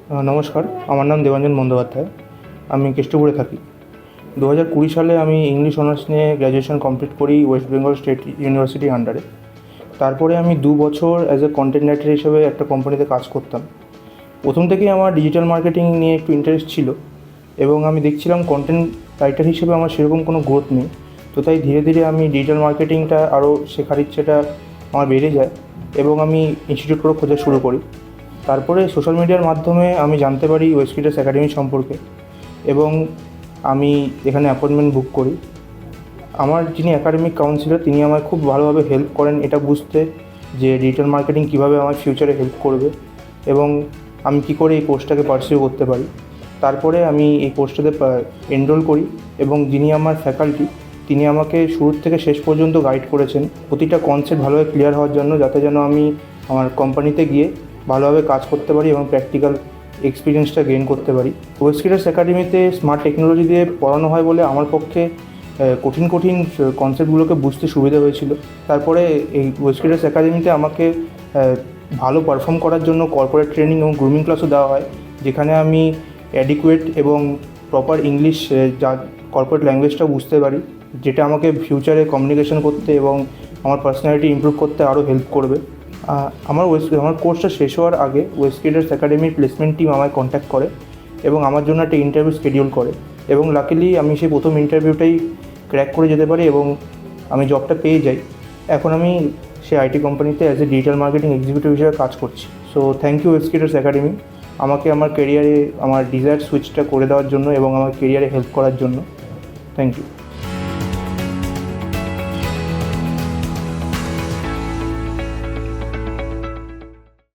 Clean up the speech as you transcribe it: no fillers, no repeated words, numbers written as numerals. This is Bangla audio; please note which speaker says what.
Speaker 1: নমস্কার, আমার নাম দেবাঞ্জন বন্দ্যোপাধ্যায়। আমি কেষ্টপুরে থাকি। 2020 সালে আমি ইংলিশ অনার্স নিয়ে গ্র্যাজুয়েশন কমপ্লিট করি ওয়েস্ট বেঙ্গল স্টেট ইউনিভার্সিটির আন্ডারে। তারপরে আমি 2 বছর অ্যাজ এ কন্টেন্ট রাইটার হিসেবে একটা কোম্পানিতে কাজ করতাম। প্রথম থেকেই আমার ডিজিটাল মার্কেটিং নিয়ে একটু ইন্টারেস্ট ছিল এবং আমি দেখছিলাম কন্টেন্ট রাইটার হিসেবে আমার সেরকম কোনো গ্রোথ নেই। তো তাই ধীরে ধীরে আমি ডিজিটাল মার্কেটিংটা আরও শেখার ইচ্ছেটা আমার বেড়ে যায় এবং আমি ইনস্টিটিউটগুলো খোঁজা শুরু করি। তারপরে সোশ্যাল মিডিয়ার মাধ্যমে আমি জানতে পারি ওয়েস্টকিডাস একাডেমি সম্পর্কে এবং আমি এখানে অ্যাপয়েন্টমেন্ট বুক করি। আমার যিনি একাডেমিক কাউন্সিলর তিনি আমায় খুব ভালোভাবে হেল্প করেন এটা বুঝতে যে ডিজিটাল মার্কেটিং কীভাবে আমার ফিউচারে হেল্প করবে এবং আমি কী করে এই কোর্সটাকে পারসিউ করতে পারি। তারপরে আমি এই কোর্সটাতে এনরোল করি এবং যিনি আমার ফ্যাকাল্টি তিনি আমাকে শুরু থেকে শেষ পর্যন্ত গাইড করেছেন প্রতিটা কনসেপ্ট ভালোভাবে ক্লিয়ার হওয়ার জন্য, যাতে যেন আমি আমার কোম্পানিতে গিয়ে ভালোভাবে কাজ করতে পারি এবং প্র্যাকটিক্যাল এক্সপিরিয়েন্সটা গেইন করতে পারি। ওয়েস্টকিডাস একাডেমিতে স্মার্ট টেকনোলজি দিয়ে পড়ানো হয় বলে আমার পক্ষে কঠিন কনসেপ্টগুলোকে বুঝতে সুবিধা হয়েছিল। তারপরে এই ওয়েস্টকিডাস একাডেমিতে আমাকে ভালো পারফর্ম করার জন্য কর্পোরেট ট্রেনিং এবং গ্রুমিং ক্লাসও দেওয়া হয়, যেখানে আমি অ্যাডিকুয়েট এবং প্রপার ইংলিশ যা কর্পোরেট ল্যাঙ্গুয়েজটাও বুঝতে পারি, যেটা আমাকে ফিউচারে কমিউনিকেশন করতে এবং আমার পার্সোনালিটি ইমপ্রুভ করতে আরও হেল্প করবে। আমার কোর্সটা শেষ হওয়ার আগে ওয়েস্টকিডাস একাডেমির প্লেসমেন্ট টিম আমায় কন্ট্যাক্ট করে এবং আমার জন্য একটা ইন্টারভিউ শিডিউল করে এবং লাকিলি আমি সেই প্রথম ইন্টারভিউটাই ক্র্যাক করে যেতে পারি এবং আমি জবটা পেয়ে যাই। এখন আমি সেই আইটি কোম্পানিতে as a digital marketing executive হিসেবে কাজ করছি। সো থ্যাংক ইউ ওয়েস্টকিডাস একাডেমি আমাকে আমার কেরিয়ারে আমার ডিজায়ার সুইচটা করে দেওয়ার জন্য এবং আমার কেরিয়ারে হেল্প করার জন্য। Thank you.